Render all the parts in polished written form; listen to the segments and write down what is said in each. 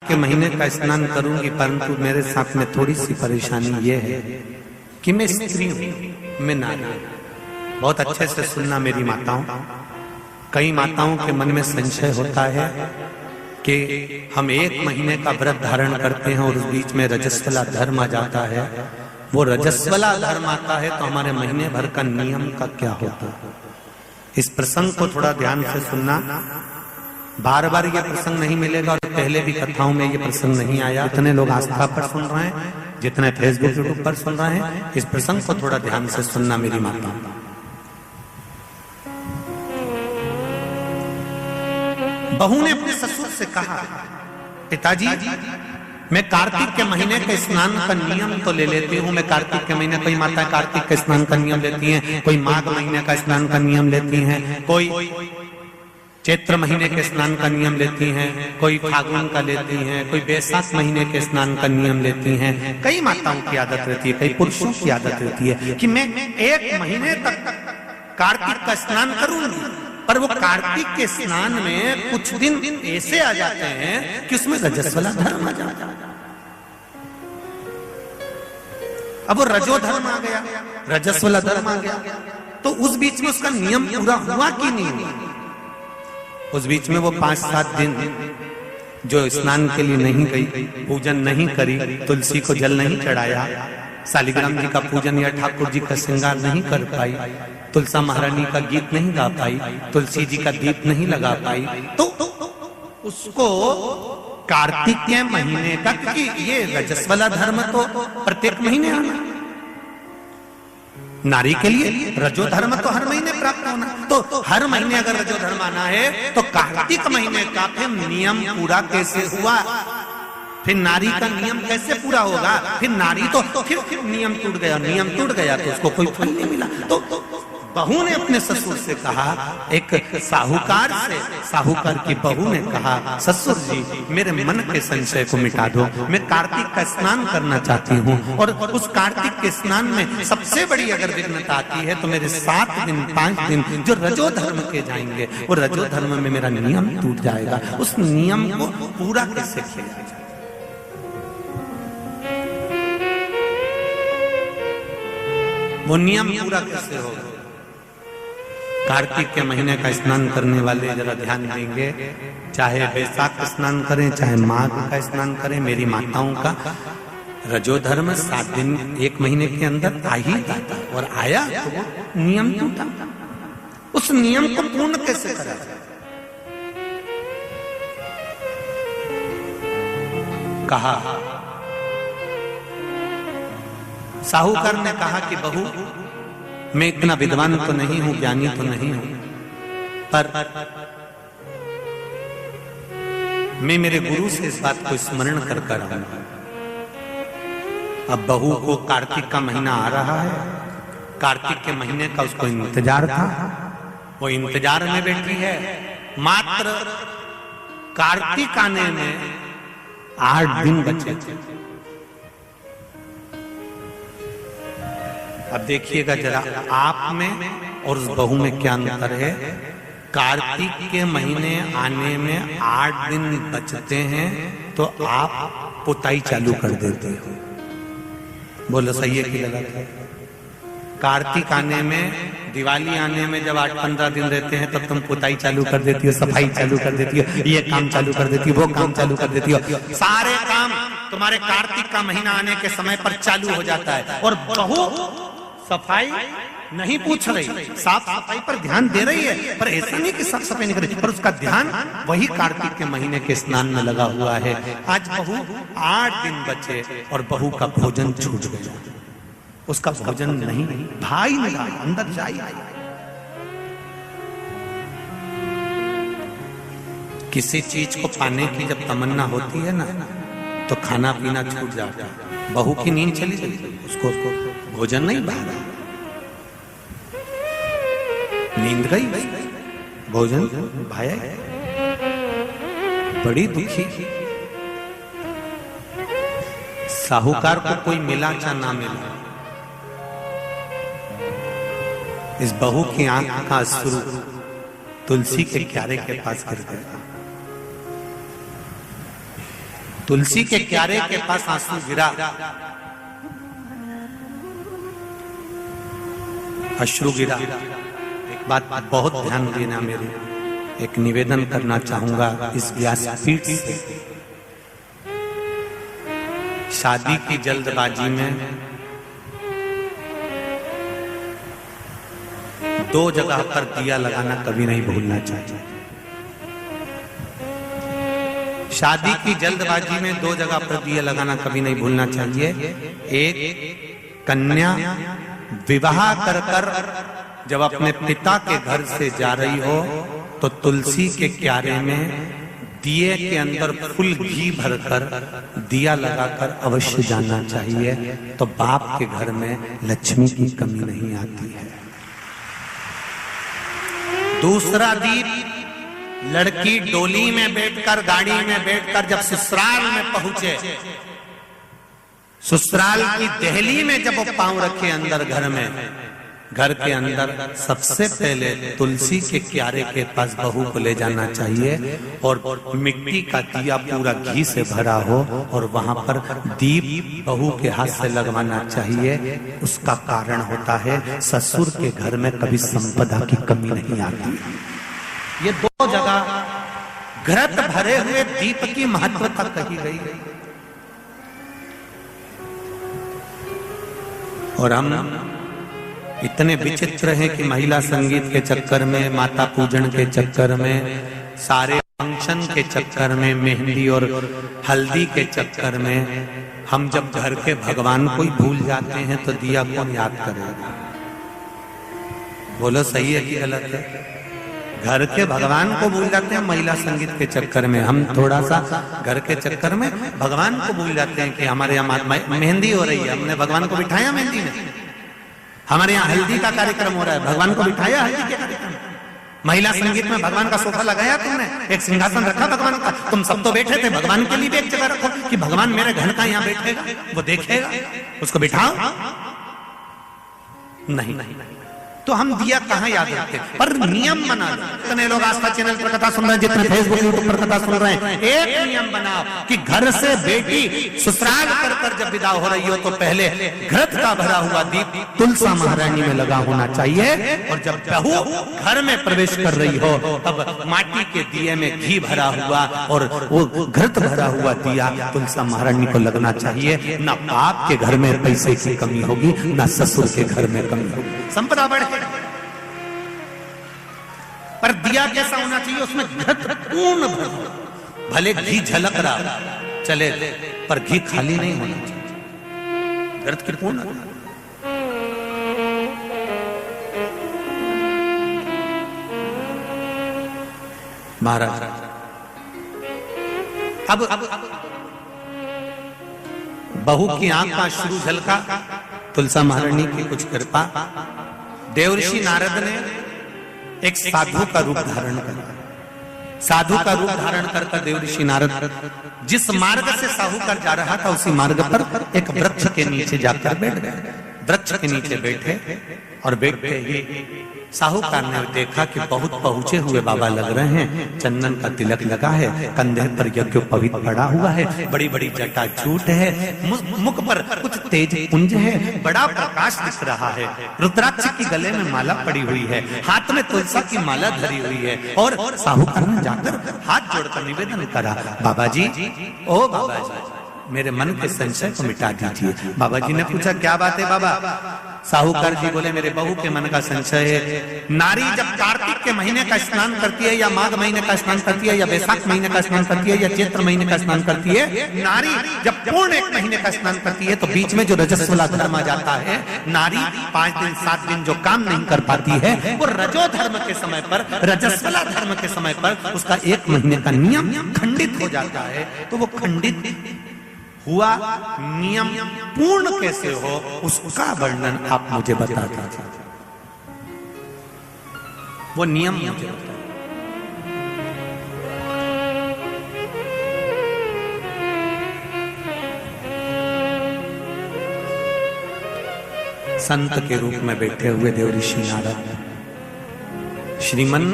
के महीने का स्नान करूंगी, परंतु मेरे साथ में थोड़ी सी परेशानी ये है कि मैं स्त्री हूं, मैं नारी हूं। बहुत अच्छे से सुनना मेरी माताओं, कई माताओं के मन में संशय होता है कि हम 1 महीने का व्रत धारण करते हैं और उस बीच में रजस्वला धर्म आ जाता है। वो रजस्वला धर्म आता है तो हमारे महीने भर का नियम का क्या होता है? इस प्रसंग को थोड़ा ध्यान से सुनना। बार बार ये प्रसंग नहीं मिलेगा और पहले भी कथाओं में ये प्रसंग नहीं आया। इतने लोग आस्था पर सुन रहे हैं, जितने फेसबुक यूट्यूब पर सुन रहे हैं, इस प्रसंग को थोड़ा ध्यान से सुनना मेरी माता। बहू ने अपने ससुर से कहा, पिताजी मैं कार्तिक के महीने के स्नान का नियम तो ले लेती हूँ। मैं कार्तिक के महीने, कोई माता कार्तिक के स्नान का नियम लेती हैं, कोई माघ महीने का स्नान का नियम लेती हैं, कोई चैत्र महीने के स्नान का नियम लेती हैं, कोई फागुन का लेती हैं, कोई बैसाख महीने के स्नान का नियम लेती हैं। कई माताओं की आदत रहती है, कई पुरुषों की आदत रहती है कि मैं 1 महीने तक कार्तिक का स्नान करूंगी। पर वो कार्तिक के स्नान में कुछ दिन ऐसे आ जाते हैं कि उसमें रजस्वला धर्म आ जाता है। अब वो रजो धर्म आ गया, रजस्वला धर्म आ गया, तो उस बीच में उसका नियम पूरा हुआ कि नहीं हुआ? उस बीच में वो 5-7 दिन जो स्नान के लिए नहीं गई, पूजन नहीं करी, तुलसी को जल नहीं चढ़ाया, शालिग्राम जी का पूजन या ठाकुर जी का श्रृंगार नहीं कर पाई, तुलसा महारानी का गीत नहीं गा पाई, तुलसी जी का दीप नहीं लगा पाई, तो उसको कार्तिक के महीने का, क्योंकि ये रजस्वला धर्म तो प्रत्येक महीने आना, नारी के लिए रजो धर्म तो हर महीने प्राप्त होना, तो हर महीने अगर रजो धर्म आना है तो कार्तिक महीने का फिर नियम पूरा कैसे हुआ? फिर नारी का नियम कैसे पूरा होगा? फिर नारी तो फिर नियम टूट गया, नियम टूट गया तो उसको कोई फल नहीं मिला। तो बहू ने अपने ससुर से कहा, एक साहूकार से, साहूकार की बहू ने कहा, ससुर जी मेरे मन के संशय को मिटा दो, मैं कार्तिक का स्नान करना चाहती हूँ और उस कार्तिक के स्नान में सबसे बड़ी अगर विघ्नता आती है तो मेरे 7 दिन 5 दिन जो रजो धर्म के जाएंगे, वो रजो धर्म में मेरा नियम टूट जाएगा। उस नियम को पूरा कैसे किया जाए? वो नियम पूरा कैसे होगा? कार्तिक के महीने का स्नान करने वाले जरा ध्यान देंगे, चाहे बैसाख स्नान करें, चाहे माघ का स्नान करें, मेरी माताओं का रजो धर्म 7 दिन 1 महीने के अंदर आ ही जाता, और आया तो वो नियम टूटा। उस नियम को पूर्ण कैसे करा जाए? कहा, साहूकार ने कहा कि बहू मैं इतना विद्वान तो नहीं हूं, ज्ञानी तो नहीं हूं, पर मैं मेरे गुरु से इस बात को स्मरण कर कर आऊंगा। अब बहू को कार्तिक का महीना आ रहा है, कार्तिक के महीने का उसको इंतजार था, वो इंतजार में बैठी है। मात्र कार्तिक आने में 8 दिन बचे। अब देखिएगा जरा, आप में और उस बहू में क्या अंतर है। कार्तिक के महीने आने में 8 दिन बचते हैं तो आप पुताई चालू कर देते हो। बोलो सही है कि गलत है? कार्तिक आने में, दिवाली आने में जब 8-15 दिन रहते हैं तब तुम पुताई चालू कर देती हो, सफाई चालू कर देती हो, ये काम चालू कर देती हो, वो काम चालू कर देती हो। सारे काम तुम्हारे कार्तिक का महीना आने के समय पर चालू हो जाता है। और बहू सफाई नहीं पूछ रही, साफ सफाई पर ध्यान दे रही है, पर ऐसा नहीं कि साफ सफाई नहीं कर रही, पर उसका ध्यान वही कार्तिक के महीने के स्नान में लगा हुआ है। आज बहू 8 दिन बचे और बहू का भोजन छूट गया, उसका भोजन नहीं, भाई मिला अंदर जाए। किसी चीज को पाने की जब तमन्ना होती है ना तो खाना पीना छूट जाता है। बहू की नींद चली गई, उसको भोजन नहीं भागा, नींद गई, भोजन भाया, बड़ी दुखी। साहूकार को कोई मिला चाहे ना मिला, इस बहू की आंख का अश्रु तुलसी के क्यारे के पास गिर गया। तुलसी के क्यारे के पास आंसू गिरा, अश्रु गिरा। एक बात बहुत ध्यान देना, मेरे एक निवेदन करना चाहूंगा इस व्यासपीठ से। शादी की जल्दबाजी में दो जगह पर दिया लगाना कभी नहीं भूलना चाहिए। शादी की जल्दबाजी में दो जगह पर दिया लगाना कभी नहीं भूलना चाहिए। एक, कन्या विवाह कर कर जब अपने पिता के घर से जा रही हो तो तुलसी के क्यारे में दिए के अंदर फुल घी भरकर दिया लगाकर अवश्य जाना चाहिए, तो बाप के घर में लक्ष्मी की कमी नहीं आती है। दूसरा दीप, लड़की डोली में बैठकर, गाड़ी में बैठकर जब ससुराल में पहुंचे, ससुराल की दहली में जब वो पांव रखे अंदर घर में, घर के अंदर सबसे पहले तुलसी के क्यारे के पास बहू को ले जाना चाहिए और मिट्टी का दिया पूरा घी से भरा हो और वहां पर दीप बहू के हाथ से लगवाना चाहिए। उसका कारण होता है ससुर के घर में कभी संपदा की कमी नहीं आती। ये दो जगह घृत भरे हुए दीप की महत्वता कही गई। और हम इतने विचित्र हैं कि महिला संगीत के चक्कर में, माता पूजन के चक्कर में, सारे फंक्शन के चक्कर में, मेहंदी और हल्दी के चक्कर में हम जब घर के भगवान को ही भूल जाते हैं तो दिया कौन याद करेगा? बोलो सही है कि गलत है? घर के भगवान को भूल जाते हैं महिला संगीत के चक्कर में। हम थोड़ा सा घर के चक्कर में भगवान को भूल जाते हैं कि हमारे यहाँ मेहंदी हो रही है, हमने भगवान को बिठाया मेहंदी में। हमारे यहाँ हल्दी का कार्यक्रम हो रहा है, भगवान को बिठाया हल्दी के कार्यक्रम। महिला संगीत में भगवान का सोफा लगाया तुमने, एक सिंहासन रखा भगवान का, तुम सब तो बैठे थे, भगवान के लिए भी एक जगह रखो कि भगवान मेरे घर का यहाँ बैठेगा, वो देखेगा, उसको बिठाओ। नहीं, तो हम दिया कहाँ याद रखते? पर नियम बना, जितने लोग आस्था चैनल पर कथा सुन रहे हैं, जितने फेसबुक यूट्यूब पर कथा सुन रहे हैं, एक नियम बनाओ कि घर से बेटी ससुराल कर कर जब विदा हो रही हो तो पहले घृत का भरा हुआ दीप तुलसा महारानी में लगा होना चाहिए, और जब बहू घर में प्रवेश कर रही हो तब माटी के दिए में घी भरा हुआ और वो घृत भरा हुआ दिया तुलसा महारानी को लगना चाहिए। ना बाप के घर में पैसे की कमी होगी, ना ससुर के घर में कमी होगी, संपदा बढ़े। पर दिया कैसा होना चाहिए? उसमें घृत पूर्ण भर, भले घी झलक रहा चले पर घी खाली नहीं होना चाहिए, घृत की पूर्ण। महाराज अब बहू की आंख का अश्रु झलका, तुलसा महारानी की कुछ कृपा, देवऋषि नारद ने एक साधु का रूप धारण कर, साधु का रूप धारण कर देवऋषि नारद जिस मार्ग से साहूकार जा रहा था उसी मार्ग पर एक वृक्ष के नीचे जाकर बैठ गए। वृक्ष के नीचे बैठे और बैठते ही साहूकार ने देखा कि बहुत पहुंचे हुए बाबा लग रहे हैं, चंदन का तिलक लगा है, कंधे पर यज्ञोपवीत पड़ा हुआ है, बड़ी बड़ी जटाजूट है, मुख पर कुछ तेज पुंज है, बड़ा प्रकाश दिख रहा है, रुद्राक्ष की गले में माला पड़ी हुई है, हाथ में तुलसी की माला धरी हुई है। और साहूकार ने जाकर हाथ जोड़कर निवेदन करा, बाबा जी, ओ बाबा जी, मेरे मन के संशय को मिटा दीजिए। बाबा जी ने पूछा, क्या बात है बाबा? साहूकार जी बोले, मेरे बहू के मन का संशय है। नारी जब कार्तिक के महीने का स्नान करती है, या माघ महीने का स्नान करती है, या वैशाख महीने का स्नान करती है, या चैत्र महीने का स्नान करती है, नारी जब पूर्ण एक महीने का स्नान करती है तो बीच में जो रजस्वला धर्म आ जाता है, नारी 5 दिन 7 दिन जो काम नहीं कर पाती है, वो रजो धर्म के समय पर, रजस्वला धर्म के समय पर उसका 1 महीने का नियम खंडित हो जाता है। तो वो खंडित हुआ नियम पूर्ण कैसे हो, उसका वर्णन आप मुझे बता दीजिए। वो नियम मुझे बता। संत के रूप में बैठे हुए देवऋषि नारद, श्रीमन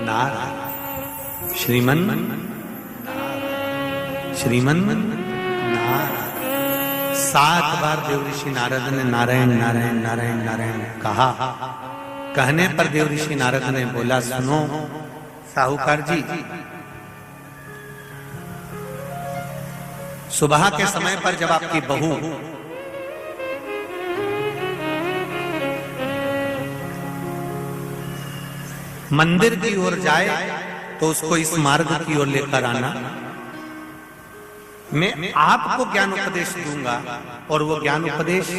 नारायण, श्रीमन श्रीमन नारायण। 7 बार देवऋषि नारद ने नारायण नारायण नारायण नारायण कहा। कहने पर देवऋषि नारद ने बोला, सुनो साहूकार जी, सुबह के समय पर जब आपकी बहू मंदिर की ओर जाए तो उसको इस मार्ग की ओर लेकर आना। मैं आपको ज्ञान उपदेश दूंगा और वो ज्ञान उपदेश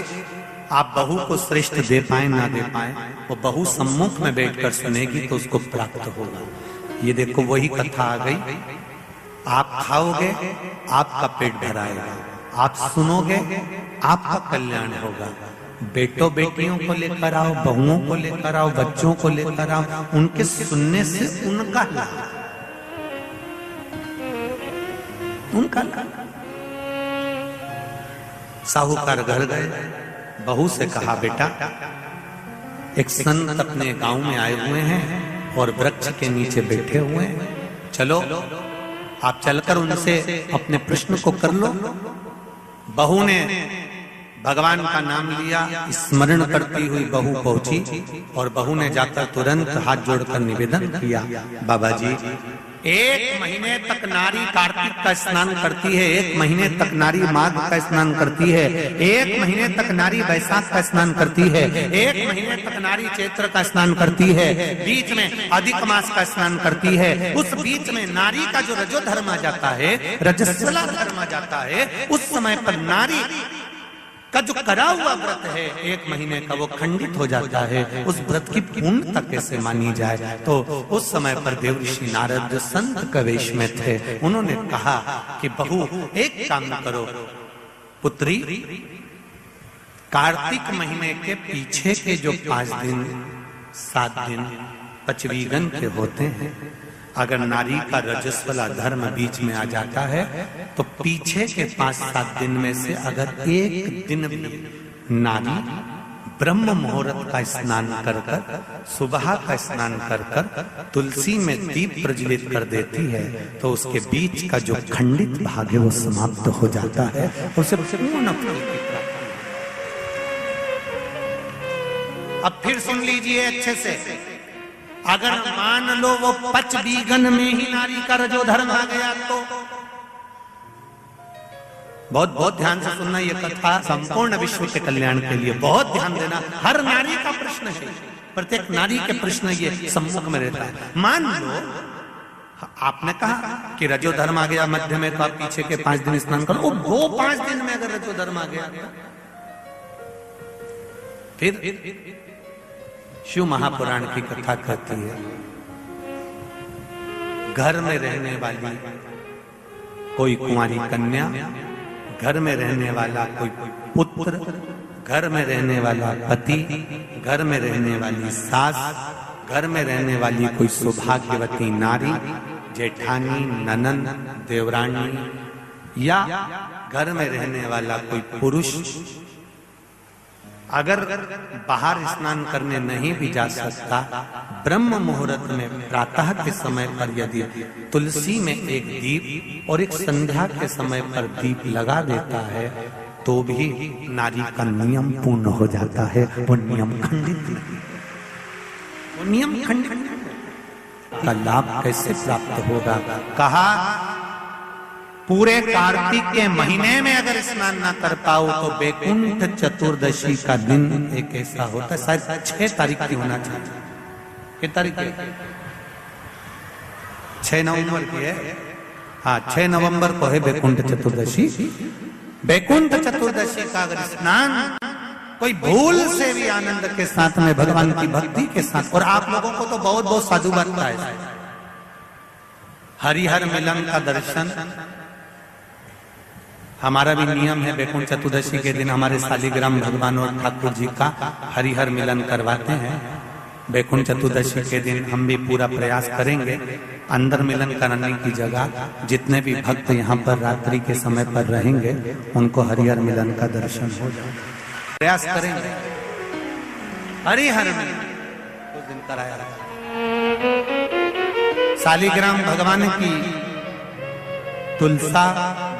आप बहू को श्रेष्ठ दे पाए ना दे पाए, वो बहू सम्मुख में बैठकर सुनेगी तो उसको प्राप्त होगा। ये देखो वही कथा आ गई। आप खाओगे आपका पेट भराएगा, आप सुनोगे आपका कल्याण होगा। बेटों बेटियों को लेकर आओ, बहुओं को लेकर आओ, बच्चों को लेकर आओ, उनके सुनने से उनका लाभ, उनका लाभ। साहूकार घर गए, बहू से कहा, बेटा एक संत अपने गांव में आए हुए हैं और वृक्ष के नीचे बैठे हुए हैं, चलो आप चलकर उनसे अपने प्रश्न को कर लो। बहू ने भगवान का नाम लिया, स्मरण करती हुई बहू पहुंची और बहू ने जाकर तुरंत हाथ जोड़कर निवेदन किया, बाबा जी 1 महीने तक नारी कार्तिक का स्नान करती है, 1 महीने तक नारी माघ का स्नान करती है, 1 महीने तक नारी वैशाख का स्नान करती है, 1 महीने तक नारी चैत्र का स्नान करती है, बीच में अधिक मास का स्नान करती है। उस बीच में नारी का जो रजो धर्म आ जाता है, रजस्वला धर्म आ जाता है, उस समय पर नारी का जो करा हुआ व्रत है 1 महीने का, वो खंडित हो जाता है। उस व्रत की पूर्णता कैसे मानी जाए? तो उस समय पर देवऋषि नारद जो संत के वेश में थे, उन्होंने कहा कि बहू एक काम करो, पुत्री कार्तिक महीने के पीछे के जो 5 दिन 7 दिन पचवीगन के होते हैं, अगर नारी का रजस्वला धर्म बीच में आ जाता है तो पीछे के 5-7 दिन में से अगर एक दिन भी नारी ब्रह्म मुहूर्त का स्नान कर कर, सुबह का स्नान कर कर तुलसी में दीप प्रज्वलित कर देती है तो उसके बीच का जो खंडित भाग है वो समाप्त हो जाता है, उसे पूर्ण फल की प्राप्ति। अब फिर सुन लीजिए अच्छे से, अगर मान लो वो 5 बीघन में ही नारी का रजो धर्म आ गया तो बहुत बहुत ध्यान से सुनना, ये कथा संपूर्ण विश्व के कल्याण के लिए बहुत ध्यान देना। हर नारी का प्रश्न है, प्रत्येक नारी के प्रश्न ये सम्मुख में रहता है। मान लो आपने कहा कि रजो धर्म आ गया मध्य में, तो आप पीछे के 5 दिन स्नान करो। वो 5 दिन में अगर रजो धर्म आ गया फिर शिव महापुराण की कथा कहती है, घर में रहने वाली कोई कुंवारी कन्या, घर में रहने वाला कोई पुत्र, घर में रहने वाला पति, घर में रहने वाली सास, घर में रहने वाली कोई सौभाग्यवती नारी, जेठानी, ननन, देवरानी, या घर में रहने वाला कोई पुरुष अगर बाहर स्नान करने नहीं भी जा सकता, ब्रह्म मुहूर्त में प्रातः के समय पर यदि तुलसी में एक दीप और एक संध्या के समय पर दीप लगा देता है तो भी नारी का नियम पूर्ण हो जाता है। वो नियम खंडित नहीं, वो नियम खंडित का लाभ कैसे प्राप्त होगा? कहा पूरे कार्तिक के महीने में अगर स्नान ना कर पाओ तो बैकुंठ चतुर्दशी का दिन एक ऐसा होता है, शायद 6 तारीख की होना चाहिए। कितनी तारीख है? 6 नवंबर की है। हाँ, 6 नवंबर को है बैकुंठ चतुर्दशी। बैकुंठ चतुर्दशी का अगर स्नान कोई भूल से भी आनंद के साथ में, भगवान की भक्ति के साथ, और आप लोगों को तो बहुत बहुत साधु बनता है, हरिहर मिलन का दर्शन हमारा भी नियम है। बैकुंठ चतुर्दशी के दिन हमारे शालिग्राम भगवान और ठाकुर जी का हरिहर मिलन करवाते हैं। बैकुंठ चतुर्दशी के दिन हम भी पूरा प्रयास करेंगे अंदर मिलन कराने की जगह जितने भी भक्त यहाँ पर रात्रि के समय पर रहेंगे उनको हरिहर मिलन का दर्शन हो जाए, प्रयास करेंगे। हरिहर मिलन उस दिन कराया शालिग्राम भगवान की तुलसा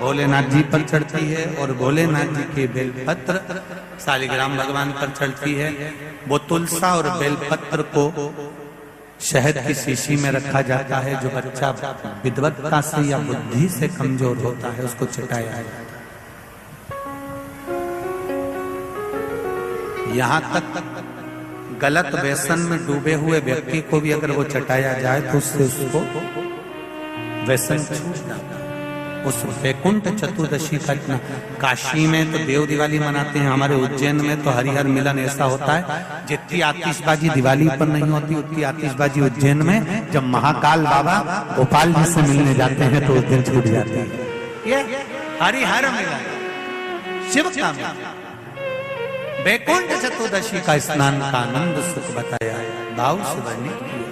भोलेनाथ जी पर चढ़ती है और भोलेनाथ जी के बेलपत्र शालिग्राम भगवान पर चढ़ती है। वो तुलसा और बेलपत्र को शहद की शीशी में रखा जाता है। जो बच्चा विद्वत्ता से या बुद्धि से कमजोर होता है उसको चटाया जाता है। यहाँ तक गलत व्यसन में डूबे हुए व्यक्ति को भी अगर वो चटाया जाए तो उससे उसको व्यसन छूट जाता है। उस वैकुंठ चतुर्दशी का इतना, काशी में तो देव दिवाली मनाते हैं, हमारे उज्जैन में तो हरिहर मिलन ऐसा होता है जितनी आतिशबाजी दिवाली पर नहीं होती उतनी आतिशबाजी उज्जैन में जब महाकाल बाबा गोपाल जी से मिलने जाते हैं तो उस दिन छूट जाती है। ये हरिहर मिलन शिव का मिलन, वैकुंठ चतुर्दशी का स्नान का आनंद सुख बताया भाव से वर्णित किया।